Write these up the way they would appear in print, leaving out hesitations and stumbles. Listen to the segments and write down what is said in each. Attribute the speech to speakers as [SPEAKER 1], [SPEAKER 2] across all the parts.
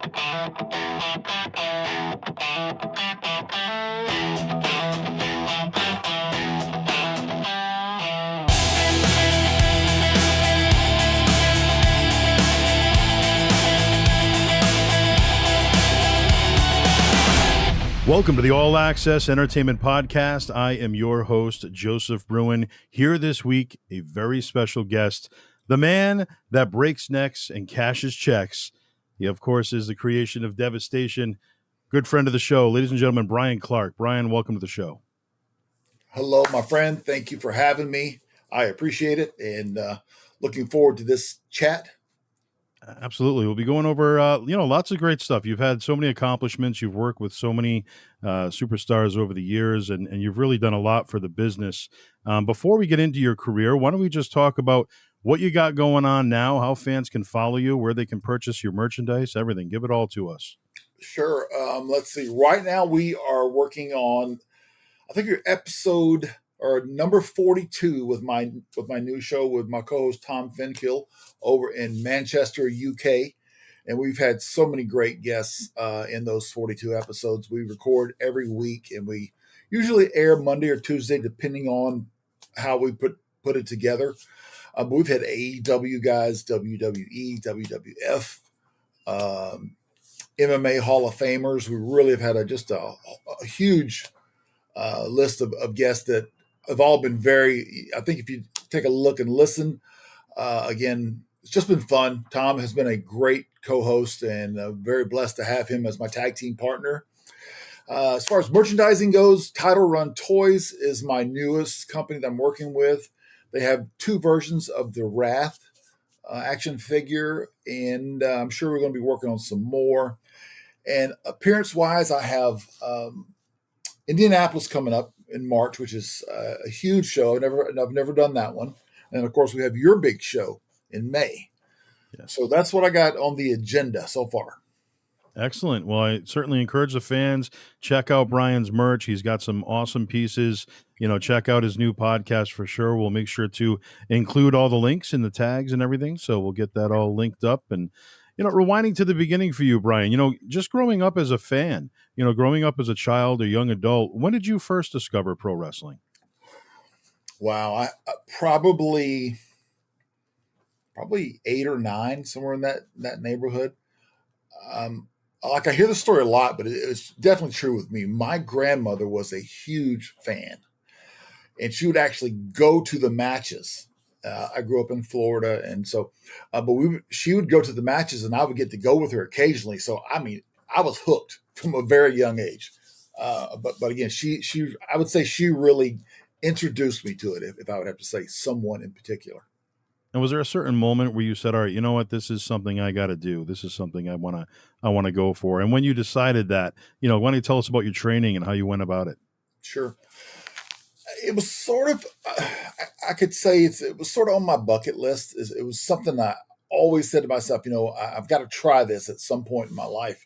[SPEAKER 1] Welcome to the All Access Entertainment Podcast. I am your host, Joseph Bruen. Here this week, a very special guest, the man that breaks necks and cashes checks. He, of course, is the creation of Devastation. Good friend of the show, ladies and gentlemen, Bryan Clark. Bryan, welcome to the show.
[SPEAKER 2] Hello, my friend. Thank you for having me. I appreciate it, and looking forward to this chat.
[SPEAKER 1] Absolutely. We'll be going over, lots of great stuff. You've had so many accomplishments. You've worked with so many superstars over the years, and you've really done a lot for the business. Before we get into your career, why don't we just talk about what you got going on now, how fans can follow you, where they can purchase your merchandise, everything. Give it all to us.
[SPEAKER 2] Sure. Let's see. Right now, we are working on, I think, your episode or number 42 with my new show with my co-host Tom Finkill over in Manchester, UK. And we've had so many great guests in those 42 episodes. We record every week, and we usually air Monday or Tuesday, depending on how we put it together. We've had AEW guys, WWE, WWF, MMA Hall of Famers. We really have had just a huge list of guests that have all been I think if you take a look and listen, again, it's just been fun. Tom has been a great co-host, and very blessed to have him as my tag team partner. As far as merchandising goes, Title Run Toys is my newest company that I'm working with. They have two versions of the Wrath action figure, and I'm sure we're going to be working on some more. And appearance-wise, I have Indianapolis coming up in March, which is a huge show. I've never done that one. And of course, we have your big show in May.
[SPEAKER 1] Yes.
[SPEAKER 2] So that's what I got on the agenda so far.
[SPEAKER 1] Excellent. Well, I certainly encourage the fans, check out Bryan's merch. He's got some awesome pieces. Check out his new podcast for sure. We'll make sure to include all the links in the tags and everything. So we'll get that all linked up. And, rewinding to the beginning for you, Bryan, just growing up as a fan, growing up as a child or young adult, when did you first discover pro wrestling?
[SPEAKER 2] Wow. I probably 8 or 9, somewhere in that neighborhood. I hear the story a lot, but it's definitely true with me. My grandmother was a huge fan, and she would actually go to the matches. I grew up in Florida, and so, she would go to the matches, and I would get to go with her occasionally. So, I mean, I was hooked from a very young age. But again, I would say she really introduced me to it, if I would have to say someone in particular.
[SPEAKER 1] And was there a certain moment where you said, all right, you know what, this is something I got to do. This is something I want to go for. And when you decided that, why don't you tell us about your training and how you went about it?
[SPEAKER 2] Sure. It was sort of, I could say it was sort of on my bucket list. It was something I always said to myself, I've got to try this at some point in my life.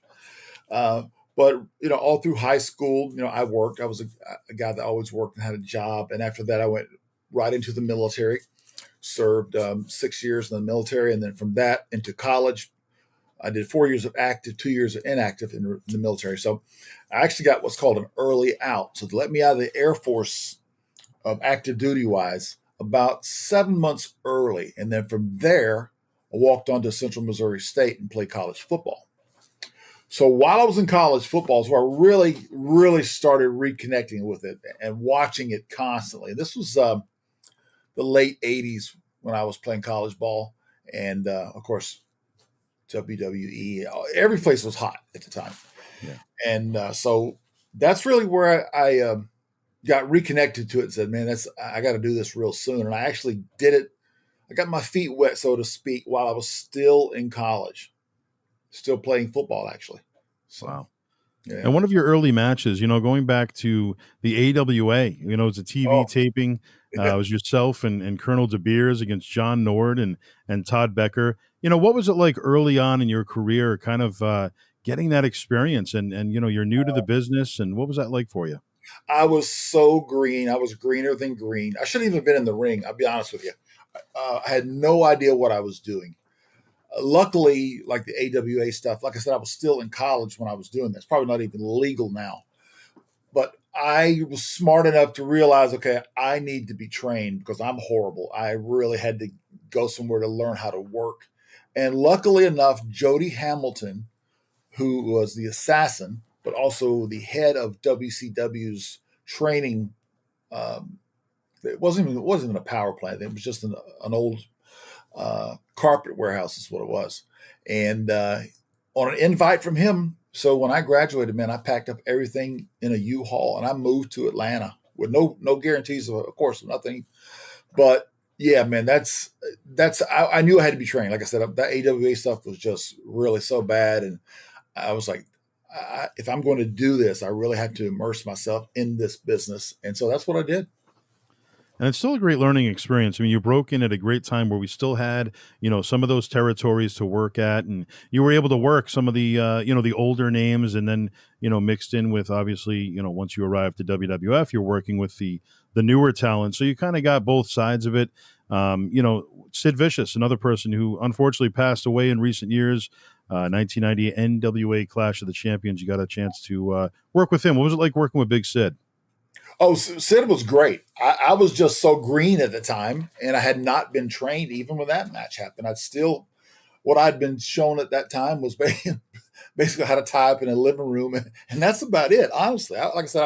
[SPEAKER 2] But all through high school, I worked. I was a guy that always worked and had a job. And after that, I went right into the military, served 6 years in the military. And then from that into college, I did 4 years of active, 2 years of inactive in the military. So I actually got what's called an early out. So to let me out of the Air Force of active duty wise about 7 months early. And then from there, I walked on to Central Missouri State and played college football. So while I was in college football is where I really, really started reconnecting with it and watching it constantly. This was the late 80s when I was playing college ball. And of course, WWE, every place was hot at the time. Yeah. And so that's really where I got reconnected to it and said, man, I got to do this real soon. And I actually did it. I got my feet wet, so to speak, while I was still in college, still playing football, actually. So,
[SPEAKER 1] wow.
[SPEAKER 2] Yeah.
[SPEAKER 1] And one of your early matches, going back to the AWA, it's a TV taping. It was yourself and Colonel De Beers against John Nord and Todd Becker. What was it like early on in your career, kind of getting that experience? And you're new to the business. And what was that like for you?
[SPEAKER 2] I was so green. I was greener than green. I shouldn't even have been in the ring. I'll be honest with you. I had no idea what I was doing. Luckily, like the AWA stuff, like I said, I was still in college when I was doing this. Probably not even legal now, but I was smart enough to realize, okay, I need to be trained because I'm horrible. I really had to go somewhere to learn how to work. And luckily enough, Jody Hamilton, who was the assassin, but also the head of WCW's training, um, it wasn't even a power plant. It was just an old carpet warehouse is what it was. And on an invite from him, so when I graduated, man, I packed up everything in a U-Haul and I moved to Atlanta with no guarantees of course, nothing. But yeah, man, I knew I had to be trained. Like I said, that AWA stuff was just really so bad, and I was like, if I'm going to do this, I really have to immerse myself in this business, and so that's what I did.
[SPEAKER 1] And it's still a great learning experience. I mean, you broke in at a great time where we still had, some of those territories to work at, and you were able to work some of the, the older names, and then, mixed in with obviously, once you arrived to WWF, you're working with the newer talent. So you kind of got both sides of it. Sid Vicious, another person who unfortunately passed away in recent years. 1990 NWA Clash of the Champions. You got a chance to work with him. What was it like working with Big Sid?
[SPEAKER 2] Oh, Sid was great. I was just so green at the time, and I had not been trained even when that match happened. What I'd been shown at that time was basically how to tie up in a living room, and that's about it. Honestly, like I said,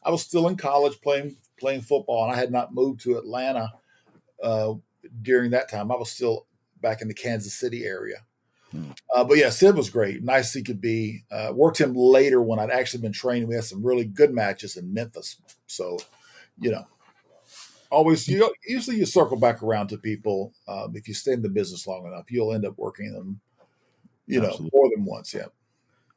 [SPEAKER 2] I was still in college playing football, and I had not moved to Atlanta uh, during that time. I was still back in the Kansas City area.
[SPEAKER 1] Hmm.
[SPEAKER 2] But yeah, Sid was great. Nice he could be. Worked him later when I'd actually been training. We had some really good matches in Memphis. So, you know, always usually you circle back around to people. If you stay in the business long enough, you'll end up working them,
[SPEAKER 1] Absolutely.
[SPEAKER 2] more than once. Yeah.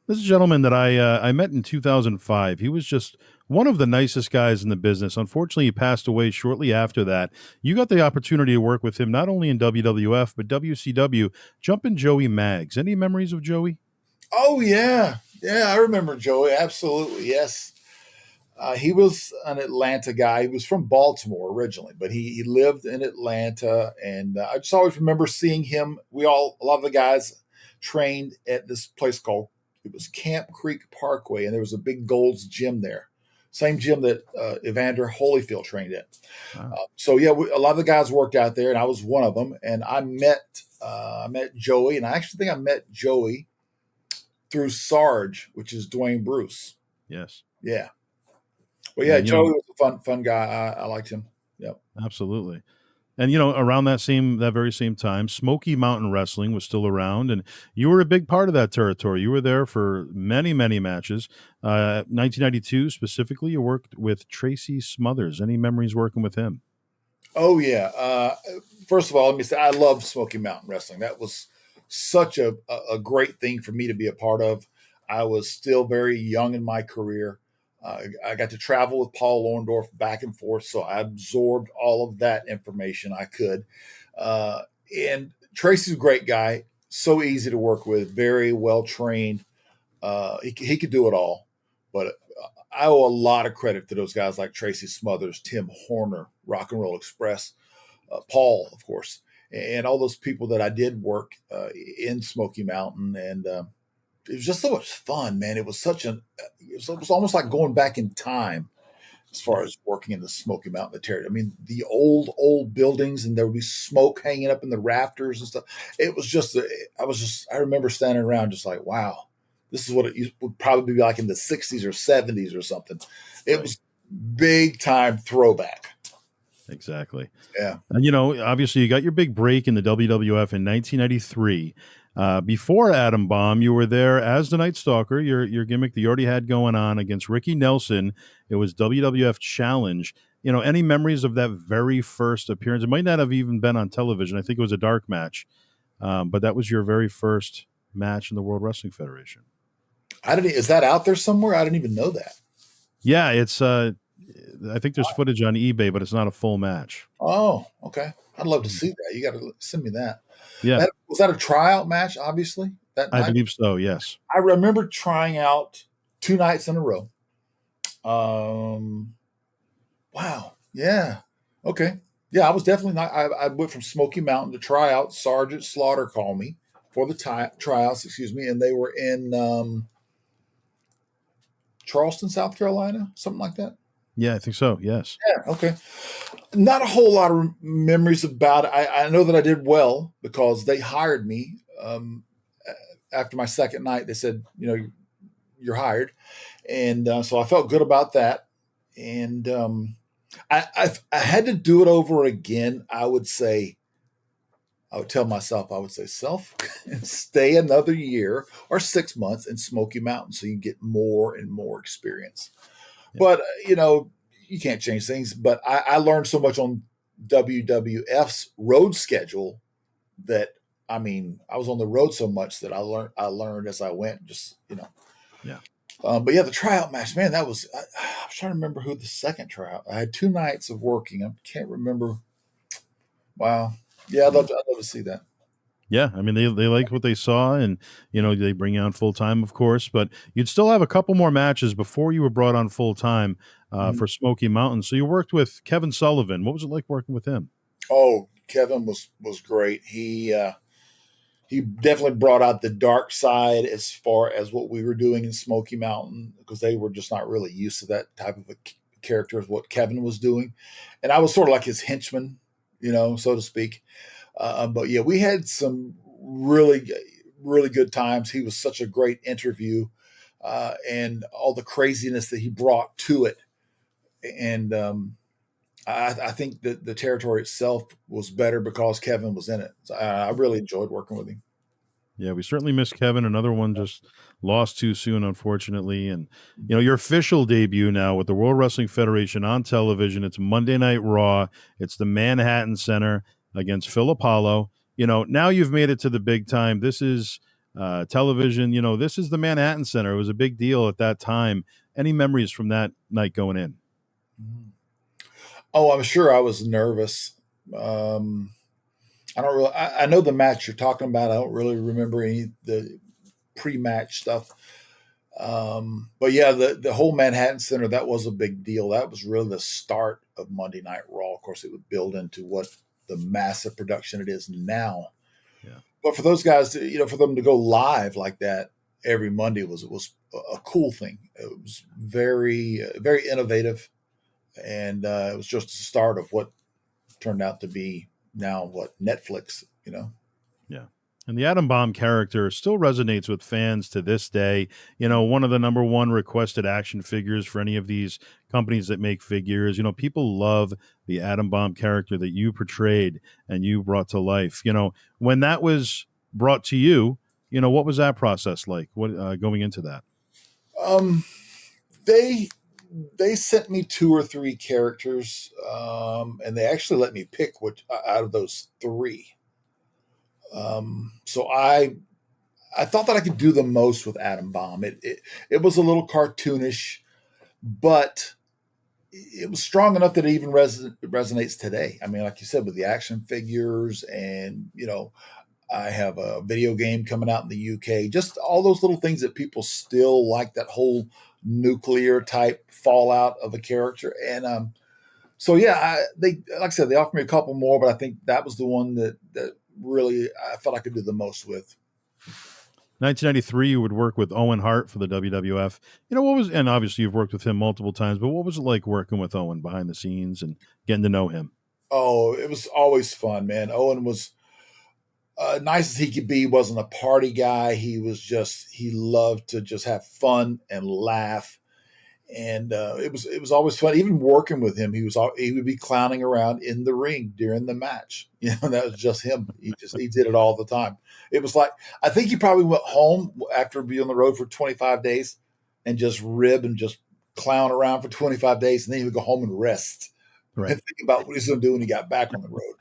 [SPEAKER 1] This is a gentleman that I met in 2005. He was just one of the nicest guys in the business. Unfortunately, he passed away shortly after that. You got the opportunity to work with him not only in WWF but WCW. Jumpin' Joey Maggs. Any memories of Joey?
[SPEAKER 2] Oh yeah, yeah. I remember Joey. Absolutely, yes. He was an Atlanta guy. He was from Baltimore originally, but he lived in Atlanta, and I just always remember seeing him. A lot of the guys trained at this place called it was Camp Creek Parkway, and there was a big Gold's Gym there, same gym that Evander Holyfield trained at.
[SPEAKER 1] Wow.
[SPEAKER 2] So yeah, a lot of the guys worked out there, and I was one of them. And I met Joey, and I actually think I met Joey through Sarge, which is Dwayne Bruce.
[SPEAKER 1] Yes.
[SPEAKER 2] Yeah. Well, yeah,
[SPEAKER 1] And
[SPEAKER 2] Joey was a fun guy. I liked him. Yep.
[SPEAKER 1] absolutely. And around that very same time, Smoky Mountain Wrestling was still around, and you were a big part of that territory. You were there for many, many matches. 1992 specifically, you worked with Tracy Smothers. Any memories working with him?
[SPEAKER 2] Oh yeah. First of all, let me say I love Smoky Mountain Wrestling. That was such a great thing for me to be a part of. I was still very young in my career. I got to travel with Paul Orndorff back and forth, so I absorbed all of that information I could. Uh, and Tracy's a great guy, so easy to work with, very well trained. He could do it all, but I owe a lot of credit to those guys like Tracy Smothers, Tim Horner, Rock and Roll Express, Paul, of course, and all those people that I did work in Smoky Mountain, and it was just so much fun, man. It was almost like going back in time as far as working in the Smoky Mountain territory. I mean, the old buildings, and there would be smoke hanging up in the rafters and stuff. It was just, I remember standing around just like, wow, this is what would probably be like in the 60s or 70s or something. It
[SPEAKER 1] Right.
[SPEAKER 2] was big time throwback.
[SPEAKER 1] Exactly.
[SPEAKER 2] Yeah.
[SPEAKER 1] And obviously, you got your big break in the WWF in 1993. Before Adam Bomb, you were there as the Night Stalker. Your gimmick that you already had going on against Ricky Nelson. It was WWF Challenge. Any memories of that very first appearance? It might not have even been on television. I think it was a dark match, but that was your very first match in the World Wrestling Federation.
[SPEAKER 2] Is that out there somewhere? I didn't even know that.
[SPEAKER 1] Yeah, it's. I think there's footage on eBay, but it's not a full match.
[SPEAKER 2] Oh, okay. I'd love to see that. You got to send me that.
[SPEAKER 1] Yeah,
[SPEAKER 2] Was that a tryout match? Obviously, that
[SPEAKER 1] I
[SPEAKER 2] night.
[SPEAKER 1] believe so. Yes.
[SPEAKER 2] I remember trying out 2 nights in a row. Um, wow. Yeah. Okay. Yeah, I was definitely not. I went from Smoky Mountain to try out. Sergeant Slaughter called me. for the tryouts, excuse me, and they were in Charleston, South Carolina, something like that.
[SPEAKER 1] Yeah, I think so. Yes.
[SPEAKER 2] Yeah, okay. Not a whole lot of memories about it. I know that I did well because they hired me after my second night. They said, you're hired, and so I felt good about that. And I had to do it over again. I would tell myself, I would say, self, stay another year or 6 months in Smoky Mountain so you can get more and more experience.
[SPEAKER 1] Yeah.
[SPEAKER 2] But, you can't change things. But I learned so much on WWF's road schedule that, I was on the road so much that I learned as I went,
[SPEAKER 1] Yeah.
[SPEAKER 2] But yeah, the tryout match, man, I was trying to remember who the second tryout. I had 2 nights of working. I can't remember. Wow. Yeah, I'd love to see that.
[SPEAKER 1] Yeah, I mean they like what they saw, and they bring you on full time, of course. But you'd still have a couple more matches before you were brought on full time
[SPEAKER 2] Mhm.
[SPEAKER 1] for Smoky Mountain. So you worked with Kevin Sullivan. What was it like working with him?
[SPEAKER 2] Oh, Kevin was great. He definitely brought out the dark side as far as what we were doing in Smoky Mountain because they were just not really used to that type of a character as what Kevin was doing, and I was sort of like his henchman, so to speak. But yeah, we had some really good times. He was such a great interview, and all the craziness that he brought to it, and I think that the territory itself was better because Kevin was in it. So I really enjoyed working with him.
[SPEAKER 1] Yeah, we certainly missed Kevin. Another one just lost too soon, unfortunately. And your official debut now with the World Wrestling Federation on television. It's Monday Night Raw. It's the Manhattan Center against Phil Apollo. Now you've made it to the big time. This is television. This is the Manhattan Center. It was a big deal at that time. Any memories from that night going in?
[SPEAKER 2] Oh, I'm sure I was nervous. Um, I don't really. I know the match you're talking about. I don't really remember any of the pre-match stuff. But yeah, the whole Manhattan Center, that was a big deal. That was really the start of Monday Night Raw. Of course, it would build into what the massive production it is now.
[SPEAKER 1] Yeah.
[SPEAKER 2] But for those guys, for them to go live like that every Monday was a cool thing. It was very very innovative, and it was just the start of what turned out to be now what Netflix.
[SPEAKER 1] Yeah. And the Atom Bomb character still resonates with fans to this day. One of the number one requested action figures for any of these companies that make figures. People love the Atom Bomb character that you portrayed and you brought to life. When that was brought to you, what was that process like? What going into that?
[SPEAKER 2] Um, they they sent me 2 or 3 characters, and they actually let me pick which out of those 3. So I thought that I could do the most with Atom Bomb. It was a little cartoonish, but it was strong enough that it even resonates today. I mean, like you said, with the action figures, and I have a video game coming out in the UK. Just all those little things that people still like. That whole nuclear type fallout of a character, and so yeah, they like I said, they offered me a couple more, but I think that was the one that really I felt I could do the most with.
[SPEAKER 1] 1993, you would work with Owen Hart for the WWF. What was, and obviously you've worked with him multiple times, but what was it like working with Owen behind the scenes and getting to know him?
[SPEAKER 2] Oh, it was always fun, man. Owen was nice as he could be. Wasn't a party guy. He loved to just have fun and laugh, and it was always fun. Even working with him, he would be clowning around in the ring during the match. That was just him. He did it all the time. It was like I think he probably went home after being on the road for 25 days and just rib and just clown around for 25 days, and then he would go home and rest and
[SPEAKER 1] Right.
[SPEAKER 2] think about what he's going to do when he got back on the road.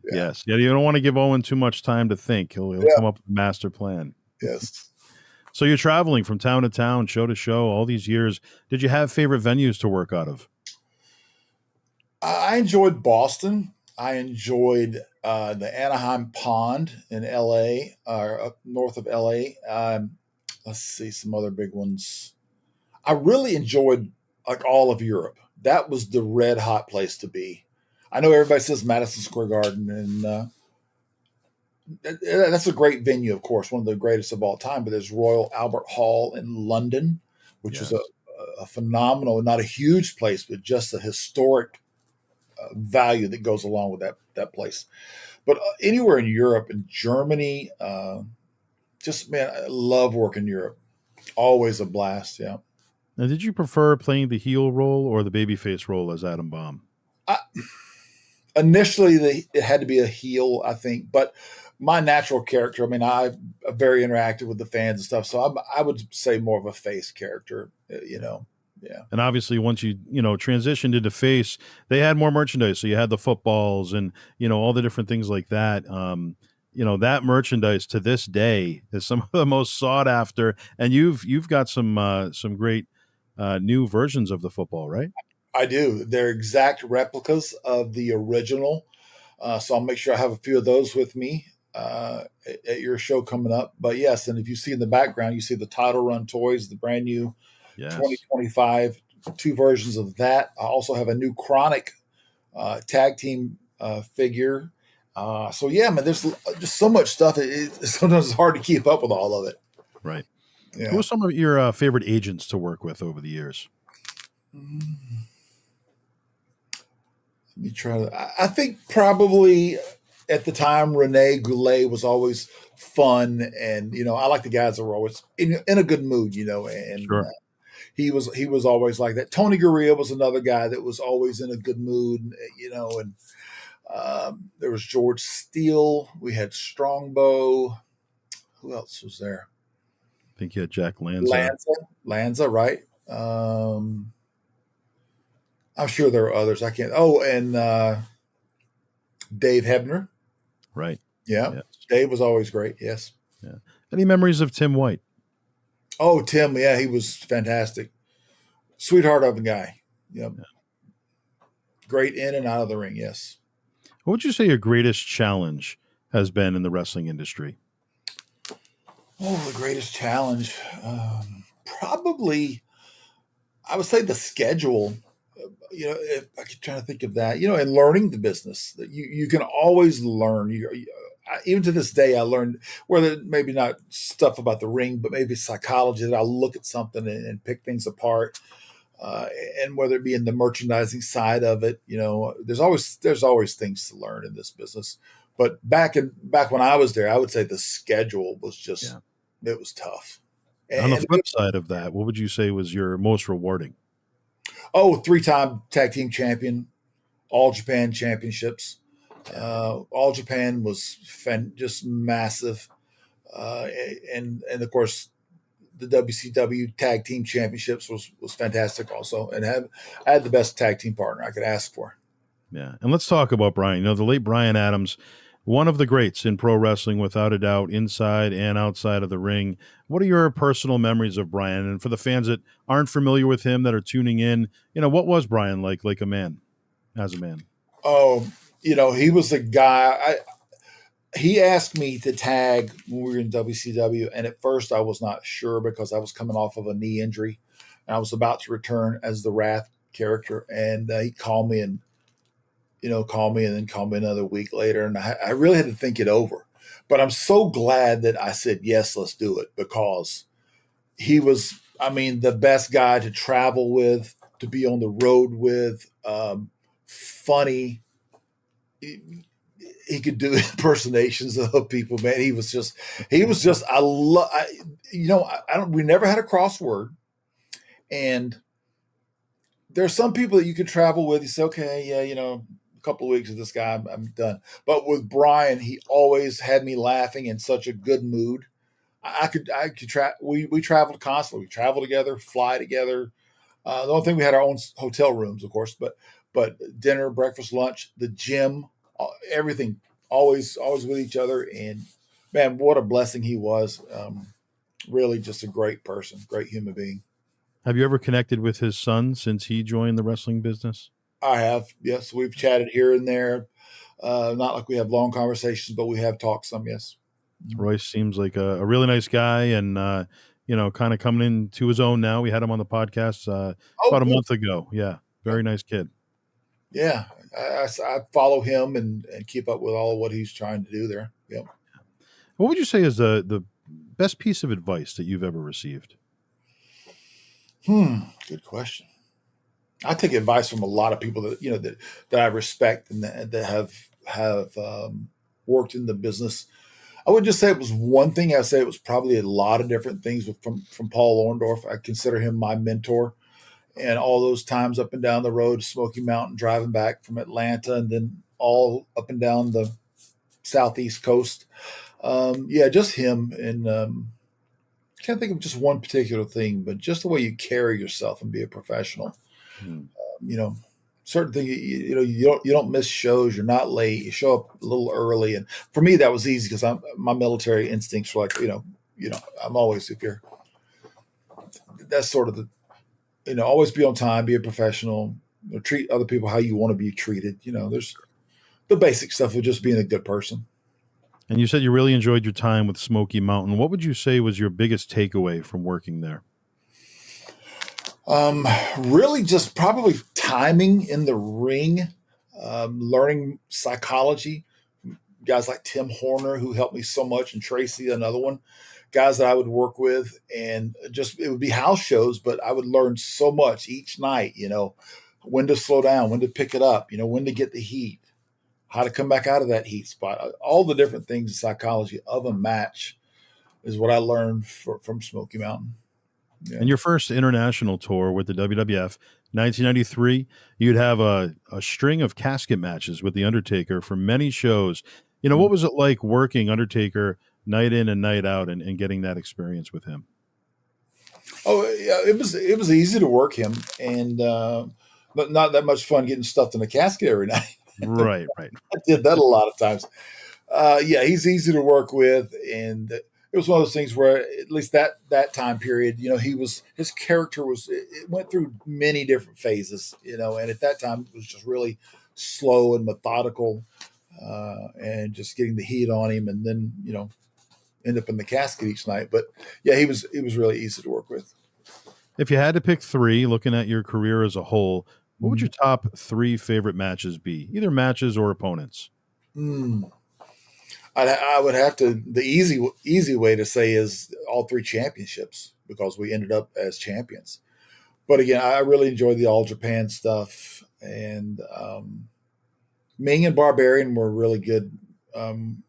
[SPEAKER 2] Yeah.
[SPEAKER 1] Yes. Yeah. You don't want to give Owen too much time to think. He'll
[SPEAKER 2] Yeah.
[SPEAKER 1] come up with a master plan.
[SPEAKER 2] Yes.
[SPEAKER 1] So you're traveling from town to town, show to show, all these years. Did you have favorite venues to work out of?
[SPEAKER 2] I enjoyed Boston. I enjoyed the Anaheim Pond in LA, or up north of LA. Let's see some other big ones. I really enjoyed like all of Europe. That was the red hot place to be. I know everybody says Madison Square Garden, and That's a great venue, of course, one of the greatest of all time. But there's Royal Albert Hall in London, which is
[SPEAKER 1] Yes.
[SPEAKER 2] a phenomenal, not a huge place, but just a historic value that goes along with that place. But anywhere in Europe, in Germany, just man, I love working Europe. Always a blast. Yeah.
[SPEAKER 1] Now, did you prefer playing the heel role or the babyface role as Adam Bomb?
[SPEAKER 2] I, initially, it had to be a heel, I think, but my natural character. I mean, I'm very interactive with the fans and stuff, so I would say more of a face character. Yeah.
[SPEAKER 1] And obviously, once you transitioned into face, they had more merchandise. So you had the footballs and all the different things like that. That merchandise to this day is some of the most sought after. And you've got some great new versions of the football, right?
[SPEAKER 2] I do. They're exact replicas of the original. So I'll make sure I have a few of those with me at your show coming up. But yes, and if you see in the background, you see the Title Run toys, the brand new
[SPEAKER 1] Yes.
[SPEAKER 2] 2025, two versions of that. I also have a new Kronik tag team figure. So yeah, man, there's just so much stuff. Sometimes it's hard to keep up with all of it.
[SPEAKER 1] Right. Who
[SPEAKER 2] Yeah.
[SPEAKER 1] are some of your favorite agents to work with over the years?
[SPEAKER 2] Let me try to. I think probably at the time Rene Goulet was always fun, and I like the guys that were always in a good mood, and
[SPEAKER 1] Sure.
[SPEAKER 2] he was always like that. Tony Gurria was another guy that was always in a good mood, and there was George Steele. We had Strongbow. Who else was there?
[SPEAKER 1] I think you had Jack Lanza.
[SPEAKER 2] Lanza, right? I'm sure there are others. I can't. Oh, and Dave Hebner.
[SPEAKER 1] Right.
[SPEAKER 2] Yeah,
[SPEAKER 1] Yes.
[SPEAKER 2] Dave was always great. Yes.
[SPEAKER 1] Yeah. Any memories of Tim White?
[SPEAKER 2] Oh, Tim. Yeah, he was fantastic. Sweetheart of a guy. Yep.
[SPEAKER 1] Yeah.
[SPEAKER 2] Great in and out of the ring. Yes.
[SPEAKER 1] What would you say your greatest challenge has been in the wrestling industry?
[SPEAKER 2] Oh, the greatest challenge. Probably, I would say the schedule. If I keep trying to think of that, and learning the business. That you can always learn. Even to this day, I learned whether maybe not stuff about the ring, but maybe psychology. That I'll look at something and pick things apart, and whether it be in the merchandising side of it, there's always things to learn in this business. But back when I was there, I would say the schedule was just
[SPEAKER 1] Yeah.
[SPEAKER 2] it was tough.
[SPEAKER 1] On the
[SPEAKER 2] And
[SPEAKER 1] flip side of that, what would you say was your most rewarding?
[SPEAKER 2] oh, three-time tag team champion, All Japan championships.
[SPEAKER 1] Yeah.
[SPEAKER 2] All Japan was just massive, and of course the WCW tag team championships was fantastic also, and I had the best tag team partner I could ask for.
[SPEAKER 1] Yeah. And let's talk about Bryan. The late Bryan Adams, one of the greats in pro wrestling, without a doubt, inside and outside of the ring. What are your personal memories of Bryan? And for the fans that aren't familiar with him, that are tuning in, what was Bryan like a man, as a man?
[SPEAKER 2] Oh, he was a guy. He asked me to tag when we were in WCW, and at first I was not sure because I was coming off of a knee injury, and I was about to return as the Wrath character, and he called me and called me and then called me another week later, and I really had to think it over. But I'm so glad that I said yes, let's do it, because he was, I mean, the best guy to travel with, to be on the road with, funny. He could do impersonations of people, man. He was just, I love, I don't, we never had a crossword. And there's some people that you can travel with. You say, okay, yeah, a couple of weeks with this guy, I'm done. But with Bryan, he always had me laughing in such a good mood. We traveled constantly. We traveled together, fly together. The only thing, we had our own hotel rooms, of course, but dinner, breakfast, lunch, the gym, everything, always with each other. And man, what a blessing he was. Really just a great person, great human being.
[SPEAKER 1] Have you ever connected with his son since he joined the wrestling business?
[SPEAKER 2] I have, yes, we've chatted here and there. Not like we have long conversations, but we have talked some, yes.
[SPEAKER 1] Royce seems like a really nice guy, and kind of coming into his own now. We had him on the podcast
[SPEAKER 2] Oh,
[SPEAKER 1] about a
[SPEAKER 2] good.
[SPEAKER 1] month ago. Yeah, very nice kid.
[SPEAKER 2] Yeah. I follow him and keep up with all of what he's trying to do there. Yep.
[SPEAKER 1] What would you say is the best piece of advice that you've ever received?
[SPEAKER 2] Good question. I take advice from a lot of people that that I respect and that have worked in the business. I would just say it was one thing. I'd say it was probably a lot of different things from Paul Orndorff. I consider him my mentor, and all those times up and down the road, Smoky Mountain, driving back from Atlanta, and then all up and down the southeast coast. Yeah, just him, and I can't think of just one particular thing, but just the way you carry yourself and be a professional.
[SPEAKER 1] Hmm.
[SPEAKER 2] You know, certain things you don't miss shows. You're not late. You show up a little early, and for me that was easy because my military instincts were like I'm always if you're that's sort of the always be on time, be a professional, treat other people how you want to be treated. There's the basic stuff of just being a good person.
[SPEAKER 1] And you said you really enjoyed your time with Smoky Mountain. What would you say was your biggest takeaway from working there?
[SPEAKER 2] Really, just probably timing in the ring, learning psychology. Guys like Tim Horner, who helped me so much, and Tracy, another one. Guys that I would work with, and just it would be house shows, but I would learn so much each night. When to slow down, when to pick it up. When to get the heat, how to come back out of that heat spot. All the different things in psychology of a match is what I learned from Smoky Mountain. Yeah.
[SPEAKER 1] And your first international tour with the WWF, 1993, you'd have a string of casket matches with The Undertaker for many shows. What was it like working Undertaker night in and night out and getting that experience with him?
[SPEAKER 2] Oh, yeah, it was easy to work him, and but not that much fun getting stuffed in a casket every night.
[SPEAKER 1] Right.
[SPEAKER 2] I did that a lot of times. Yeah, he's easy to work with, and it was one of those things where, at least that time period, his character it went through many different phases, and at that time it was just really slow and methodical, and just getting the heat on him, and then end up in the casket each night. But yeah, he was really easy to work with.
[SPEAKER 1] If you had to pick three, looking at your career as a whole, what would your top three favorite matches be? Either matches or opponents.
[SPEAKER 2] I would have to. The easy way to say is all three championships, because we ended up as champions. But again, I really enjoyed the All Japan stuff, and Ming and Barbarian were really good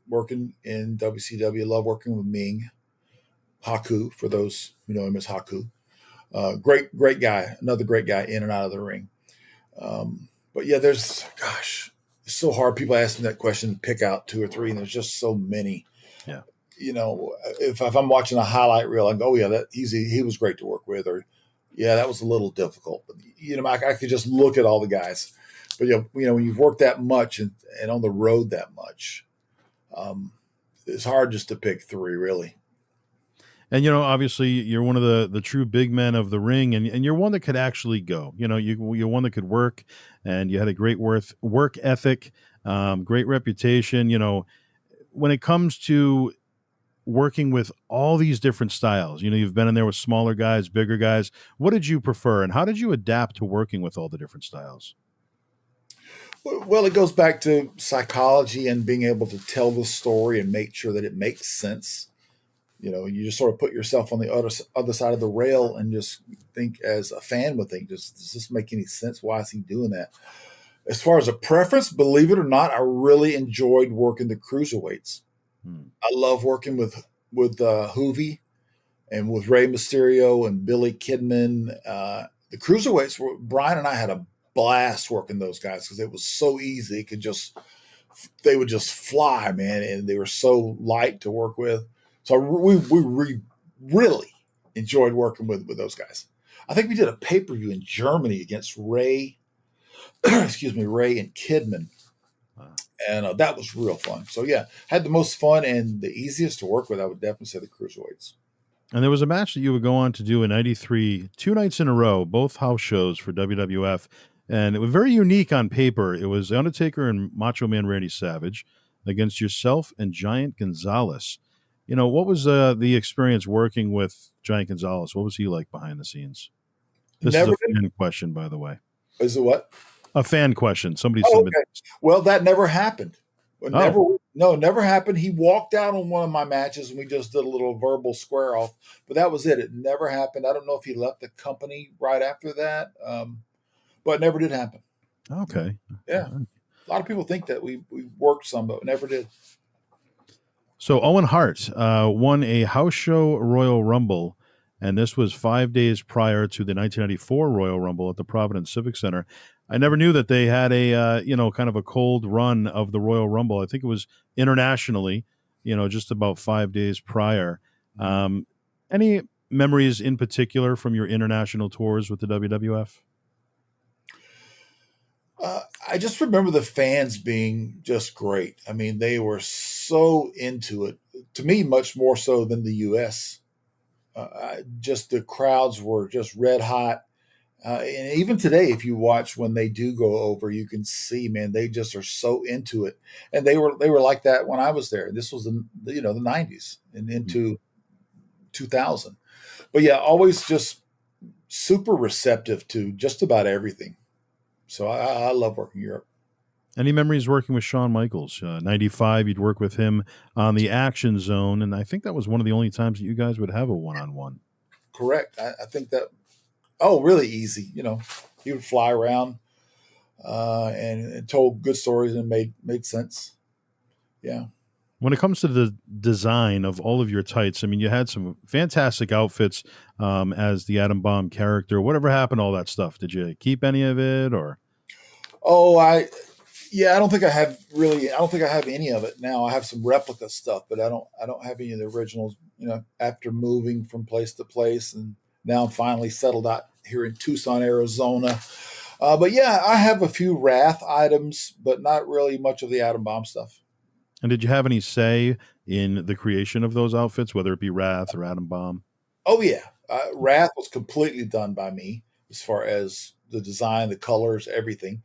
[SPEAKER 2] working in WCW. Love working with Ming. Haku, for those who know him as Haku. Great guy. Another great guy in and out of the ring. But yeah, it's so hard. People ask me that question to pick out two or three, and there's just so many.
[SPEAKER 1] Yeah.
[SPEAKER 2] If I'm watching a highlight reel, I go, oh yeah, he was great to work with, or yeah, that was a little difficult. But I could just look at all the guys. But when you've worked that much and on the road that much, it's hard just to pick three, really.
[SPEAKER 1] And obviously, you're one of the true big men of the ring, and you're one that could actually go. You're one that could work, and you had a great work ethic, great reputation. When it comes to working with all these different styles, you've been in there with smaller guys, bigger guys. What did you prefer, and how did you adapt to working with all the different styles?
[SPEAKER 2] Well, it goes back to psychology and being able to tell the story and make sure that it makes sense. You just sort of put yourself on the other side of the rail and just think, as a fan would think, does this make any sense? Why is he doing that? As far as a preference, believe it or not, I really enjoyed working the cruiserweights. I love working with Hoovy and with Rey Mysterio and Billy Kidman. The cruiserweights Bryan and I had a blast working those guys because it was so easy. They would just fly, man, and they were so light to work with. So we really enjoyed working with those guys. I think we did a pay-per-view in Germany against Ray and Kidman.
[SPEAKER 1] Wow.
[SPEAKER 2] And that was real fun. So yeah, had the most fun and the easiest to work with. I would definitely say the cruiserweights.
[SPEAKER 1] And there was a match that you would go on to do in '93, 2 nights in a row, both house shows for WWF. And it was very unique on paper. It was Undertaker and Macho Man Randy Savage against yourself and Giant Gonzalez. What was the experience working with Giant Gonzalez? What was he like behind the scenes? This is a fan question, by the way.
[SPEAKER 2] Is it what?
[SPEAKER 1] A fan question. Somebody
[SPEAKER 2] submitted.
[SPEAKER 1] Okay.
[SPEAKER 2] Well, that never happened. But
[SPEAKER 1] Oh,
[SPEAKER 2] never, no, never happened. He walked out on one of my matches, and we just did a little verbal square off. But that was it. It never happened. I don't know if he left the company right after that, but it never did happen.
[SPEAKER 1] okay.
[SPEAKER 2] Yeah, a lot of people think that we worked some, but never did.
[SPEAKER 1] So Owen Hart won a house show Royal Rumble, and this was 5 days prior to the 1994 Royal Rumble at the Providence Civic Center. I never knew that they had a kind of a cold run of the Royal Rumble. I think it was internationally, just about 5 days prior. Um, any memories in particular from your international tours with the WWF?
[SPEAKER 2] I just remember the fans being just great. I mean, they were so into it. To me, much more so than the U.S. Just the crowds were just red hot. And even today, if you watch when they do go over, you can see, man, they just are so into it. And they were like that when I was there. This was the '90s and into 2000. But yeah, always just super receptive to just about everything. So I love working Europe.
[SPEAKER 1] Any memories working with Shawn Michaels? 95, you'd work with him on the Action Zone, and I think that was one of the only times that you guys would have a one-on-one.
[SPEAKER 2] Correct. I think that. Oh, really easy. He would fly around and told good stories and made sense. Yeah.
[SPEAKER 1] When it comes to the design of all of your tights, I mean, you had some fantastic outfits as the Atom Bomb character. Whatever happened to all that stuff? Did you keep any of it, or?
[SPEAKER 2] Oh, yeah, I don't think I have really. I don't think I have any of it now. I have some replica stuff, but I don't have any of the originals. After moving from place to place, and now I'm finally settled out here in Tucson, Arizona. But yeah, I have a few Wrath items, but not really much of the Atom Bomb stuff.
[SPEAKER 1] And did you have any say in the creation of those outfits, whether it be Wrath or Atom Bomb?
[SPEAKER 2] Oh yeah, Wrath was completely done by me as far as the design, the colors, everything.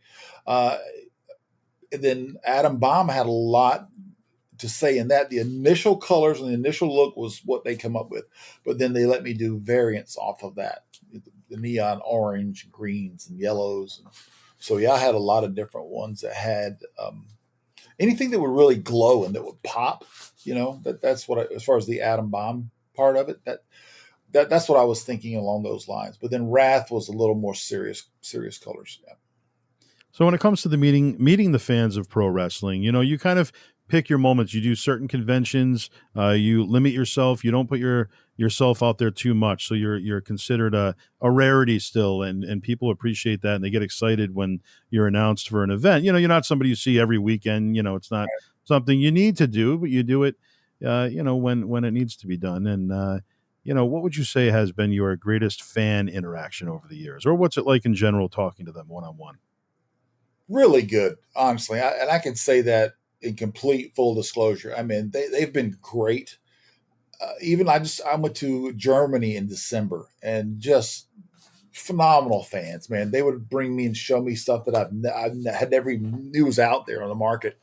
[SPEAKER 2] Uh, and then Atom Bomb had a lot to say in that. The initial colors and the initial look was what they come up with, but then they let me do variants off of that, the neon orange, greens, and yellows. So yeah, I had a lot of different ones that had anything that would really glow and that would pop. That's what as far as the Atom Bomb part of it, that's what I was thinking along those lines. But then Wrath was a little more serious colors. Yeah.
[SPEAKER 1] So when it comes to the meeting the fans of pro wrestling, you kind of pick your moments. You do certain conventions. You limit yourself. You don't put yourself out there too much. So you're considered a rarity still, and people appreciate that, and they get excited when you're announced for an event. You're not somebody you see every weekend. It's not something you need to do, but you do it. When it needs to be done. And what would you say has been your greatest fan interaction over the years, or what's it like in general talking to them one on one?
[SPEAKER 2] Really good, honestly. And I can say that in complete full disclosure. I mean, they've been great. Even I went to Germany in December and just phenomenal fans, man. They would bring me and show me stuff that I had never even knew was out there on the market.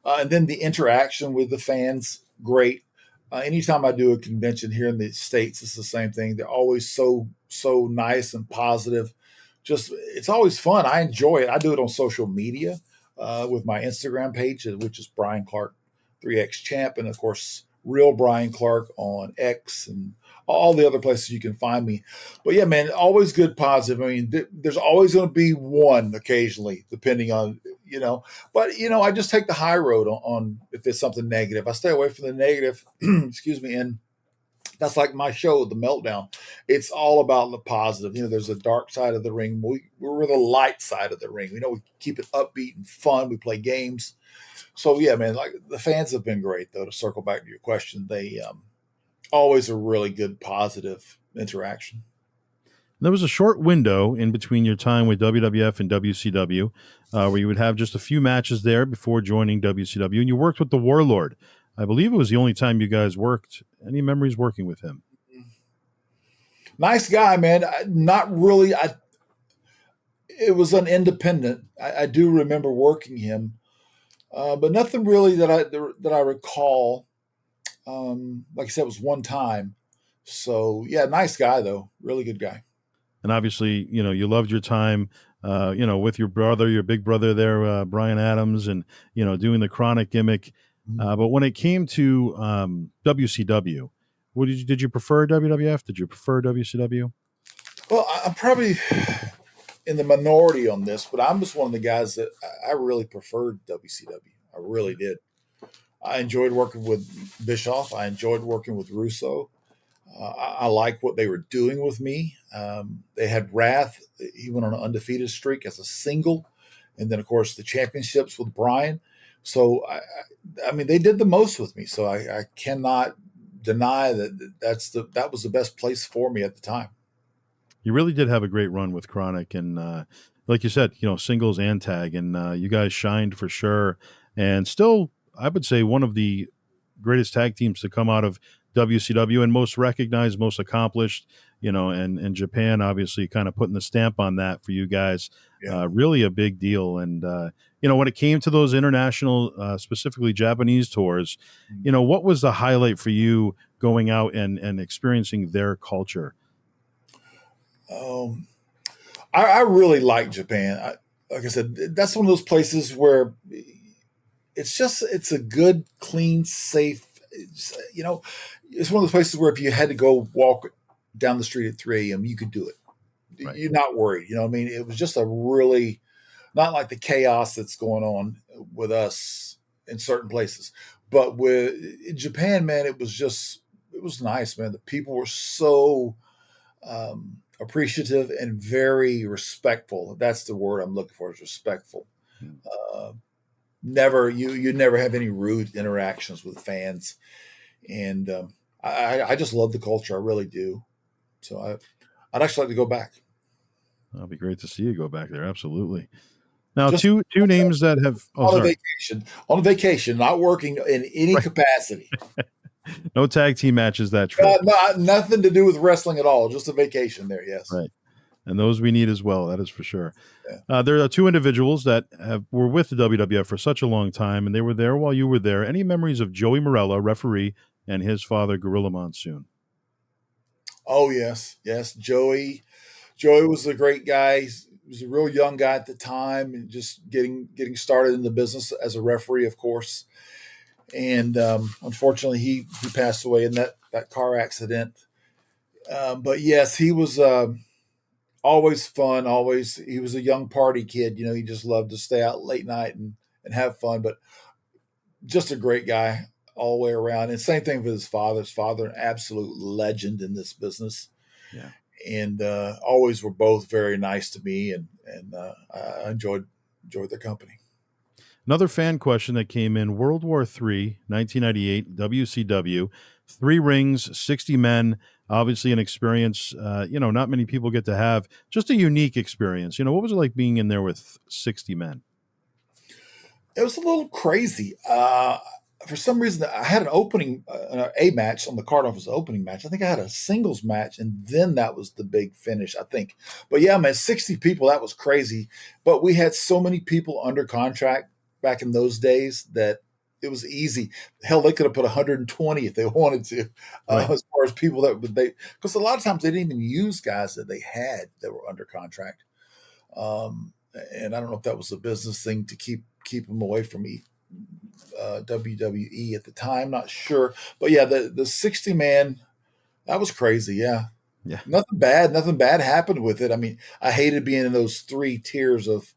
[SPEAKER 2] And then the interaction with the fans, great. Anytime I do a convention here in the States, it's the same thing. They're always so nice and positive. Just it's always fun. I enjoy it. I do it on social media with my Instagram page, which is Bryan Clark 3X Champ, and of course Real Bryan Clark on X and all the other places you can find me. But yeah, man, always good, positive. I mean, there's always going to be one occasionally, depending on But I just take the high road on if there's something negative. I stay away from the negative. Excuse me, and that's like my show, The Meltdown. It's all about the positive. There's a dark side of the ring. We're the light side of the ring. We keep it upbeat and fun. We play games. So yeah, man, like the fans have been great though. To circle back to your question, they always a really good positive interaction.
[SPEAKER 1] There was a short window in between your time with WWF and WCW where you would have just a few matches there before joining WCW, and you worked with the Warlord. I believe it was the only time you guys worked. Any memories working with him?
[SPEAKER 2] Nice guy, man. Not really. It was an independent. I do remember working him, but nothing really that I recall. Like I said, it was one time. So yeah, nice guy though, really good guy.
[SPEAKER 1] And obviously, you loved your time, with your brother, your big brother there, Bryan Adams, and doing the Kronik gimmick.
[SPEAKER 2] Mhm.
[SPEAKER 1] But when it came to WCW, what did you prefer WWF? Did you prefer WCW?
[SPEAKER 2] Well, I'm probably in the minority on this, but I'm just one of the guys that I really preferred WCW. I really did. I enjoyed working with Bischoff. I enjoyed working with Russo. I like what they were doing with me. They had Wrath. He went on an undefeated streak as a single, and then of course the championships with Bryan. So I mean, they did the most with me. So I cannot deny that was the best place for me at the time.
[SPEAKER 1] You really did have a great run with Chronic, and like you said, singles and tag, and you guys shined for sure. And still, I would say one of the greatest tag teams to come out of WCW and most recognized, most accomplished. And Japan obviously kind of putting the stamp on that for you guys.
[SPEAKER 2] Yeah.
[SPEAKER 1] Really a big deal. And when it came to those international, specifically Japanese tours, what was the highlight for you going out and experiencing their culture?
[SPEAKER 2] Um, I really like Japan. Like I said, that's one of those places where it's a good, clean, safe. It's one of those places where if you had to go walk down the street at 3 a.m., you could do it.
[SPEAKER 1] Right.
[SPEAKER 2] You're not worried. I mean, it was just a really not like the chaos that's going on with us in certain places, but with in Japan, man, it was nice, man. The people were so appreciative and very respectful. That's the word I'm looking for, is respectful.
[SPEAKER 1] Mm.
[SPEAKER 2] Uh, never you never have any rude interactions with fans, and I just love the culture. I really do. So I'd actually like to go back.
[SPEAKER 1] That'll be great to see you go back there. Absolutely. Now,
[SPEAKER 2] Just
[SPEAKER 1] two names that have. Oh,
[SPEAKER 2] on a
[SPEAKER 1] sorry.
[SPEAKER 2] vacation, not working in any
[SPEAKER 1] Right.
[SPEAKER 2] capacity.
[SPEAKER 1] No tag team matches that trip.
[SPEAKER 2] Nothing to do with wrestling at all. Just a vacation there. Yes.
[SPEAKER 1] Right. And those we need as well. That is for sure.
[SPEAKER 2] Yeah.
[SPEAKER 1] There are two individuals that were with the WWF for such a long time, and they were there while you were there. Any memories of Joey Morella, referee, and his father, Gorilla Monsoon?
[SPEAKER 2] Oh yes, yes. Joey was a great guy. He was a real young guy at the time, and just getting started in the business as a referee, of course. And unfortunately, he passed away in that car accident. But yes, he was always fun. Always, he was a young party kid. He just loved to stay out late night and have fun. But just a great guy all the way around. And same thing with his father. His father, an absolute legend in this business.
[SPEAKER 1] Yeah.
[SPEAKER 2] And always were both very nice to me, and I enjoyed their company.
[SPEAKER 1] Another fan question that came in: World War III, 1998, WCW, 3 rings, 60 men. Obviously, an experience, not many people get to have. Just a unique experience. What was it like being in there with 60 men?
[SPEAKER 2] It was a little crazy. For some reason, I had an opening, a match on the card off was the opening match. I think I had a singles match, and then that was the big finish, I think. But yeah, man, 60 people, that was crazy. But we had so many people under contract back in those days that it was easy. Hell, they could have put 120 if they wanted to,
[SPEAKER 1] Right.
[SPEAKER 2] as far as people because a lot of times they didn't even use guys that they had that were under contract. And I don't know if that was a business thing to keep them away from WWE at the time. Not sure, but yeah, the 60 man, that was crazy. Yeah,
[SPEAKER 1] Yeah.
[SPEAKER 2] nothing bad happened with it. I mean, I hated being in those 3 tiers of,